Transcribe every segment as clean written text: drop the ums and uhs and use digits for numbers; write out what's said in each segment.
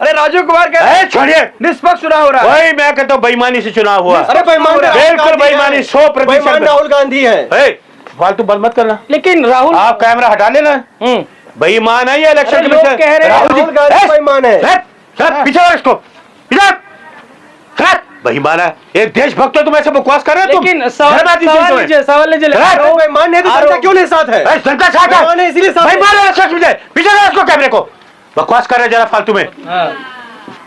अरे राजीव कुमार कह छोड़िए, निष्पक्ष चुनाव हो रहा है। वही मैं कहता हूँ बेईमानी से चुनाव हुआ। अरे बिल्कुल बेईमानी, 100% राहुल गांधी है। फालतू बंद मत करना। लेकिन राहुल, आप कैमरा हटा लेना। बेईमान है ये इलेक्शन कमीशन। कह रहे राहुल गांधी बेईमान है। पीछे इसको, बेईमान है। एक देशभक्त हो तुम, ऐसे बकवास कर रहे हो तुम। लेकिन सवाल बेईमान है तो जनता क्यों नहीं साथ है? जनता साथ है इसीलिए बेईमान है। पीछे इसको, कैमरे को बकवास कर रहे हैं जरा फालतू में।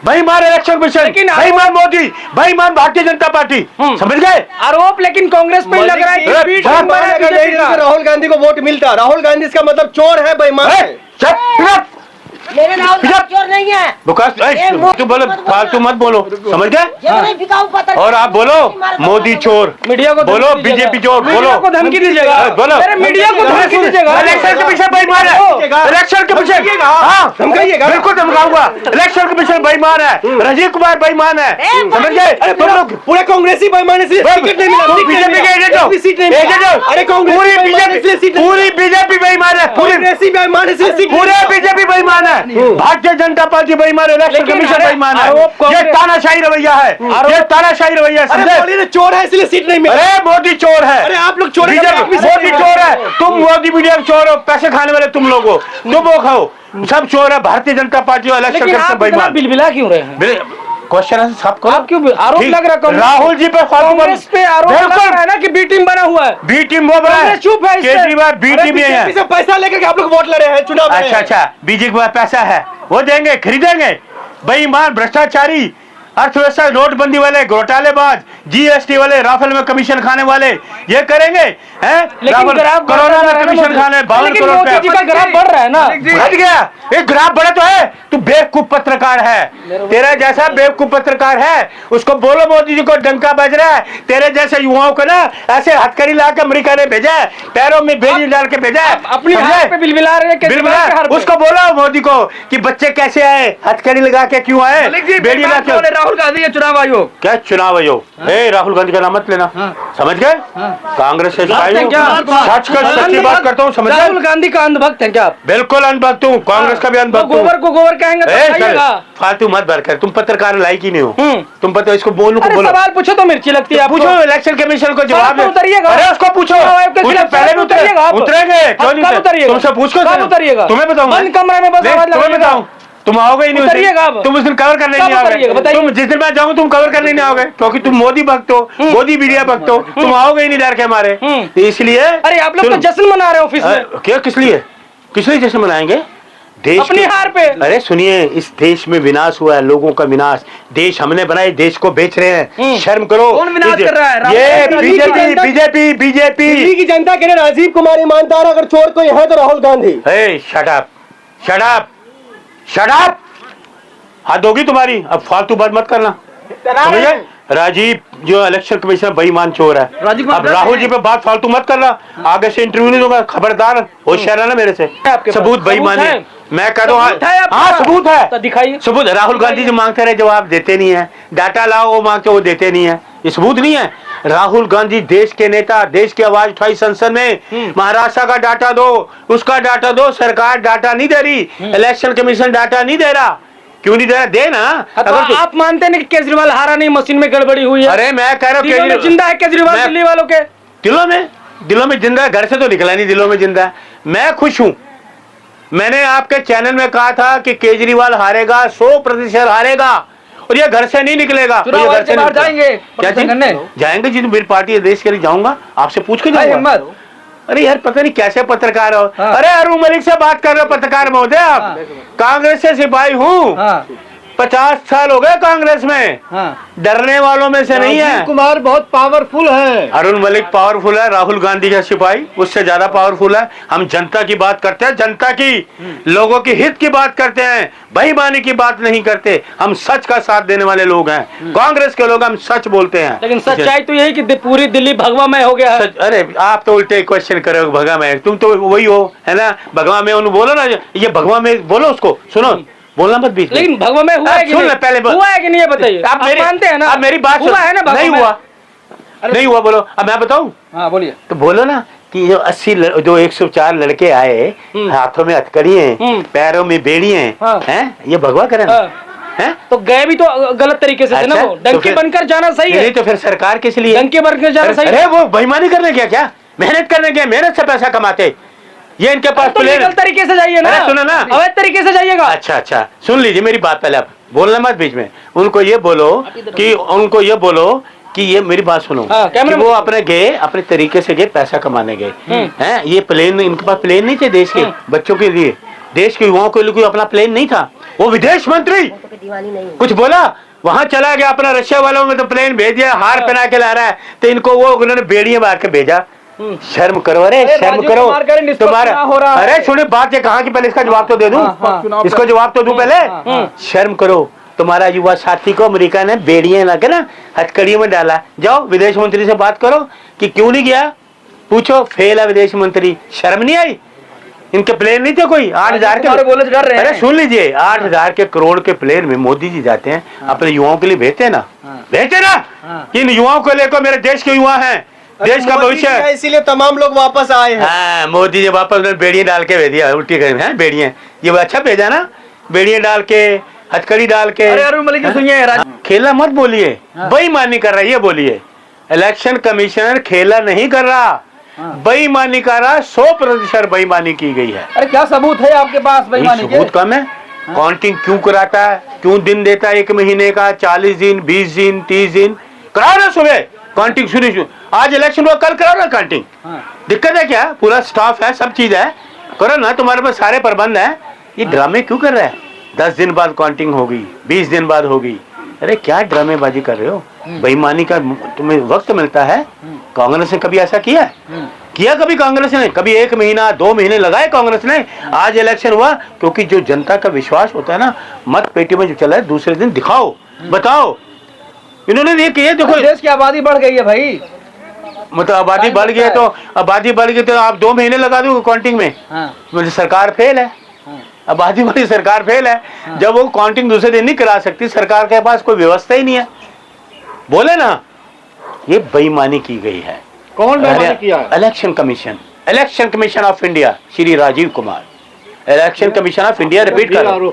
बेईमान इलेक्शन कमीशन, बेईमान मोदी, बेईमान भारतीय जनता पार्टी, समझ गए आरोप। लेकिन कांग्रेस पे लग रहा है राहुल गांधी को वोट मिलता। राहुल गांधी इसका मतलब चोर है, बेईमान है। मेरे राहुल चोर नहीं है। तू बोलो, फालतू मत बोलो, समझ गए। और आप बोलो मोदी चोर, मीडिया को बोलो बीजेपी चोर, बोलो को धमकी दीजिएगा, बोलो मीडिया को धमकी दीजिएगा। इलेक्शन के पीछे बेईमान है, इलेक्शन के पीछे धमकाइएगा, बिल्कुल धमकाऊंगा। इलेक्शन के पीछे बेईमान है, राजीव कुमार बेईमान है, समझ गए। तुम लोग पूरे कांग्रेसी बेईमान है, टिकट नहीं मिला। बीजेपी के एजेंट हो, अरे पूरी बीजेपी बेईमान है, पूरे बीजेपी बेईमान है, भारतीय जनता पार्टी बेईमान है, इलेक्शन कमीशन बेईमान है। ये तानाशाही रवैया है, ये तानाशाही रवैया। अरे चोर है इसलिए सीट नहीं मिली। अरे मोदी चोर है। अरे आप लोग चोर हैं, मोदी चोर है, तुम मोदी मीडिया चोर हो, पैसे खाने वाले तुम लोग हो, तुम वो खाओ, सब चोर है। भारतीय जनता पार्टी और इलेक्शन कमीशन बेईमान। बिलबिला क्यों रहे हैं? क्वेश्चन है सबको, आप क्यों आरोप लग रहा है? राहुल जी पे कांग्रेस पे आरोप लग रहा है ना कि बी टीम बना हुआ है। बी टीम वो बना है, चुप है, केजरीवाल बी टीम है। पैसा लेकर आप लोग वोट लड़े हैं चुनाव में। अच्छा, बीजेपी के पास पैसा है, वो देंगे, खरीदेंगे। बेईमान, भ्रष्टाचारी, अर्थव्यवस्था, नोटबंदी वाले, घोटालेबाज, जीएसटी वाले, राफेल में कमीशन खाने वाले, ये करेंगे हैं? कोरोना में कमीशन खाने 52 करोड़ का ग्राफ बढ़ रहा है ना, घट गया। एक ग्राफ बढ़ा तो है, तू बेवकूफ पत्रकार है, तेरा जैसा बेवकूफ पत्रकार है, उसको बोलो मोदी जी को डंका बज रहा है। तेरे जैसे युवाओं को ना ऐसे हथकड़ी ला के अमेरिका ने भेजा है, पैरों में बेड़ी डाल के भेजा है, अपनी हाथ पे बिलबिला रहे हैं। उसको बोलो मोदी को कि बच्चे कैसे आए, हथकड़ी लगा के क्यों आए, बेड़ी ला के। राहुल गांधी चुनाव आयोग, क्या चुनाव आयोग? राहुल गांधी का नाम मत लेना, समझ गए। कांग्रेस से सच सच्ची बात करता हूँ, समझ गए। राहुल गांधी का अंधभक्त है क्या? बिल्कुल अंधभक्त हूँ, कांग्रेस का भी अंधभक्त हूँ। गोबर को गोबर कहेंगे तो फालतू मत भर कर, तुम पत्रकार लायक ही नहीं हो। तुम पता इसको बोलो, सवाल पूछो तो मिर्ची लगती है। पूछो इलेक्शन कमीशन को जवाब उतरिएगा। अरे उसको पूछो, पहले भी उतरेंगे, क्यों नहीं उतरिएगा? तुमसे पूछ कर उतरिएगा, तुम्हें बताऊंगा। बंद कमरे में तुम्हें बताऊं, तुम आओगे ही नहीं, उतरिएगा। तुम उस दिन कवर करने नहीं आओगे। तुम जिस दिन मैं जाऊंगा तुम कवर करने नहीं आओगे, क्योंकि तुम मोदी भक्त हो, मोदी मीडिया भक्त हो, तुम आओगे ही नहीं डर के हमारे। इसलिए अरे आप लोग तो जश्न मना रहे हो ऑफिस में। क्या, किस लिए जश्न मनाएंगे? देश अपनी हार पे। अरे सुनिए, इस देश में विनाश हुआ है, लोगों का विनाश। देश हमने बनाए, देश को बेच रहे हैं, शर्म करो। कौन विनाश कर रहा है? ये बीजेपी। दिल्ली की जनता कह रहे राजीव कुमार ईमानदार, अगर चोर कोई है तो राहुल गांधी। शट अप, हाथ होगी तुम्हारी, अब फालतू बात मत करना, समझे? राजीव जो इलेक्शन कमीशनर बेईमान चोर है। अब राहुल जी पे बात फालतू मत करना, आगे से इंटरव्यू नहीं दूंगा, खबरदार, होशियार है ना मेरे से। सबूत बेईमानी, मैं कह दूं हाँ सबूत है, तो दिखाइए सबूत। राहुल गांधी जो मांगते रहे जवाब देते नहीं है, डाटा लाओ वो मांगते वो देते नहीं है, ये सबूत नहीं है। राहुल गांधी देश के नेता, देश की आवाज उठाई संसद में, महाराष्ट्र का डाटा दो, उसका डाटा दो, सरकार डाटा नहीं दे रही, इलेक्शन कमीशन डाटा नहीं दे रहा। क्यों नहीं दे रहा? दे ना। अगर आप मानते हैं कि केजरीवाल हारा नहीं, मशीन में गड़बड़ी हुई है। अरे मैं कह रहा हूँ जिंदा है केजरीवाल, दिल्ली वालों के दिलों में जिंदा है, घर से तो निकला नहीं, दिलों में जिंदा है। मैं खुश हूँ। मैंने आपके चैनल में कहा था कि केजरीवाल हारेगा, 100% हारेगा, और ये घर से नहीं निकलेगा। घर से बाहर जाएंगे, क्या जाएंगे जी? मेरी पार्टी देश के लिए जाऊंगा, आपसे पूछ के जाऊंगा। अरे यार पता नहीं कैसे पत्रकार हो। अरे अरुण मलिक से बात कर रहे हो पत्रकार महोदय आप? कांग्रेस से सिपाही हूँ, 50 साल हो गए कांग्रेस में, डरने वालों में से नहीं है। राजीव कुमार बहुत पावरफुल है, अरुण मलिक पावरफुल है, राहुल गांधी का सिपाही उससे ज्यादा पावरफुल है। हम जनता की बात करते हैं, जनता की, लोगों के हित की बात करते हैं, बेईमानी की बात नहीं करते। हम सच का साथ देने वाले लोग हैं, कांग्रेस के लोग, हम सच बोलते हैं। लेकिन सच्चाई तो यही कि पूरी दिल्ली भगवामय हो गया है। अरे आप तो उल्टे क्वेश्चन करो, भगवामय, तुम तो वही हो, है ना? भगवामय बोलो ना, ये भगवामय बोलो, उसको सुनो, बोलना मत बीच में। लेकिन भगवान में हुआ है कि नहीं? पहले हुआ है कि नहीं बताइए। आप मानते हैं ना? आप मेरी बात हुआ है ना? नहीं हुआ, नहीं हुआ, बोलो। अब मैं बताऊं? हाँ बोलिए। तो बोलो ना, कि जो 104 लड़के आए, हाथों में हथकड़ी हैं, पैरों में बेड़ी हैं, हाँ। हैं? ये भगवा करें हैं? तो गए भी तो गलत तरीके से थे ना, अच्छा, वो तो डंकी फिर- बनकर जाना सही है। नहीं तो फिर सरकार किस लिए? डंकी बनकर जाना सही अरे है। वो बेईमानी करने गया क्या? मेहनत करने गया, मेहनत से पैसा कमाते। ये इनके पास तो लीगल तरीके से जाइए ना, अरे सुनो ना, अवैध तरीके से जाइएगा। अच्छा सुन लीजिए मेरी बात, पहले आप बोलना मत बीच में। उनको ये बोलो कि ये मेरी बात सुनो, हाँ, कि वो अपने गए, अपने तरीके से गए, पैसा कमाने गए हैं। ये प्लेन, इनके पास प्लेन नहीं थे देश के बच्चों के लिए, देश के युवाओं के लिए कोई अपना प्लेन नहीं था। वो विदेश मंत्री कुछ बोला, वहां चला गया, अपना रशिया वालों में तो प्लेन भेज दिया, हार पहना के ला रहा है, तो इनको वो उन्होंने बेड़ियां मार के भेजा। शर्म करो, अरे शर्म करो तुम्हारा। अरे सुनिए बात, ये कहाँ की, पहले इसका जवाब तो दे दूं, इसको जवाब तो दूं पहले। शर्म करो, तुम्हारा युवा साथी को अमेरिका ने बेड़ियां लगा ना हथकड़ियों में डाला। जाओ विदेश मंत्री से बात करो कि क्यों नहीं गया, पूछो, फेल है विदेश मंत्री। शर्म नहीं आई? इनके प्लेन नहीं थे कोई 8,000 के बोले डर रहे हैं। अरे सुन लीजिए, 8,000 के करोड़ के प्लेन में मोदी जी जाते हैं, अपने युवाओं के लिए भेजते ना, भेजते ना। इन युवाओं को लेकर, मेरे देश के युवा हैं, देश का भविष्य है, इसीलिए तमाम लोग वापस आए हैं। हाँ, मोदी जी वापस बेड़ियां डाल के भेज दिया, उल्टी कर हैं बेड़ियां। ये अच्छा भेजा ना, बेड़ियां डाल के, हथकड़ी डाल के। अरे अरुण मलिक जी सुनिए, खेला मत बोलिए, बेईमानी कर रहा है, ये बोलिए। इलेक्शन कमिश्नर खेला नहीं कर रहा, बेईमानी कर रहा, 100% बेईमानी की गई है। अरे क्या सबूत है आपके पास बेईमानी के? सबूत कम है। काउंटिंग क्यों कराता है, क्यों दिन देता है, 1 महीने का, 40 दिन, 20 दिन, 30 दिन कराओ ना। सुबह काउंटिंग शुरू, आज इलेक्शन हुआ, कल कराओ ना काउंटिंग। दिक्कत है क्या? पूरा स्टाफ है, सब चीज है, करो ना, तुम्हारे पास सारे प्रबंध है। ये ड्रामे क्यों कर रहा है? 10 दिन बाद काउंटिंग होगी, 20 दिन बाद होगी। अरे क्या ड्रामेबाजी कर रहे हो? बेईमानी का तुम्हें वक्त मिलता है? कांग्रेस ने कभी ऐसा किया? किया कभी कांग्रेस ने? कभी 1 महीना 2 महीने लगाए कांग्रेस ने? आज इलेक्शन हुआ, क्योंकि जो जनता का विश्वास होता है ना, मत पेटी में जो चला है, दूसरे दिन दिखाओ, बताओ। इन्होंने ये किया, देखो देश की आबादी बढ़ गई है भाई, मतलब आबादी बढ़ गई है, तो आबादी बढ़ गई तो आप 2 महीने लगा दो काउंटिंग में। मतलब सरकार फेल है, आबादी वाली सरकार फेल है। जब वो काउंटिंग दूसरे दिन नहीं करा सकती, सरकार के पास कोई व्यवस्था ही नहीं है, बोले ना, ये बेईमानी की गई है। कौन बेईमानी किया है? Election commission of India, Shri Rajiv Kumar, election commission of India, repeat कर रहा हूं,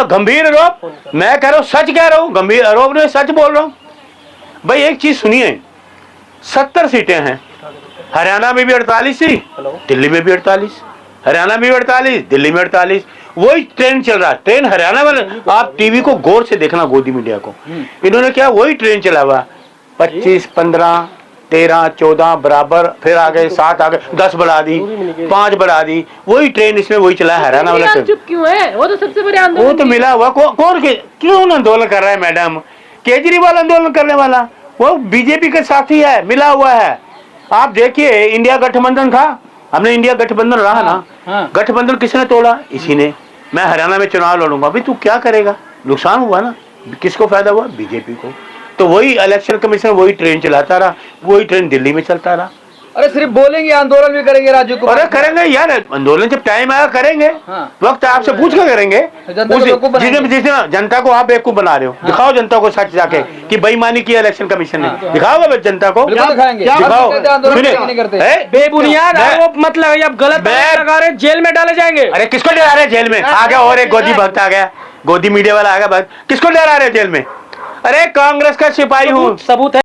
गंभीर आरोप। मैं कह रहा हूं, सच कह रहा हूं, गंभीर आरोप नहीं, सच बोल रहा हूं भाई। एक चीज सुनिए, 70 सीटें हैं, हरियाणा में भी 48 थी, दिल्ली में भी 48, हरियाणा में भी 48, दिल्ली में 48। वही ट्रेन चल रहा है, ट्रेन हरियाणा वाले, आप टीवी को गौर से देखना, गोदी मीडिया को, इन्होंने क्या वही ट्रेन चला हुआ, 25, 15, 13, 14 बराबर, फिर आगे 7 आगे 10 बढ़ा दी, 5 बढ़ा दी, वही ट्रेन इसमें वही चला है हरियाणा वाला ट्रेन। चुप क्यों है? वो तो सबसे बड़े आंदोलन, वो तो मिला हुआ, कौन क्यों आंदोलन कर रहा है मैडम? केजरीवाल आंदोलन करने वाला, वो बीजेपी के साथी है, मिला हुआ है। आप देखिए, इंडिया गठबंधन था, हमने इंडिया गठबंधन रहा ना, गठबंधन किसने तोड़ा? इसी ने। मैं हरियाणा में चुनाव लड़ूंगा, अभी तू क्या करेगा? नुकसान हुआ ना, किसको फायदा हुआ? बीजेपी को। तो वही इलेक्शन कमीशन वही ट्रेन चलाता रहा, वही ट्रेन दिल्ली में चलता रहा। अरे सिर्फ बोलेंगे, आंदोलन भी करेंगे राजू कुमार? अरे करेंगे यार, आंदोलन जब टाइम आएगा करेंगे, वक्त आपसे पूछ कर करेंगे। जिसने जनता को आप बेवकूफ बना रहे हो, दिखाओ जनता को सच जाके कि बेईमानी की इलेक्शन कमीशन ने, दिखाओ जनता को, दिखाओ। बेबुनियाद आरोप मत लगाइए, आप गलत लगा रहे, जेल में डाले जाएंगे। अरे किसको डरा रहे जेल में? आ गया और एक गोदी भक्त आ गया, गोदी मीडिया वाला आ गया, किसको डरा रहे जेल में? अरे कांग्रेस का सिपाही हूँ, सबूत है।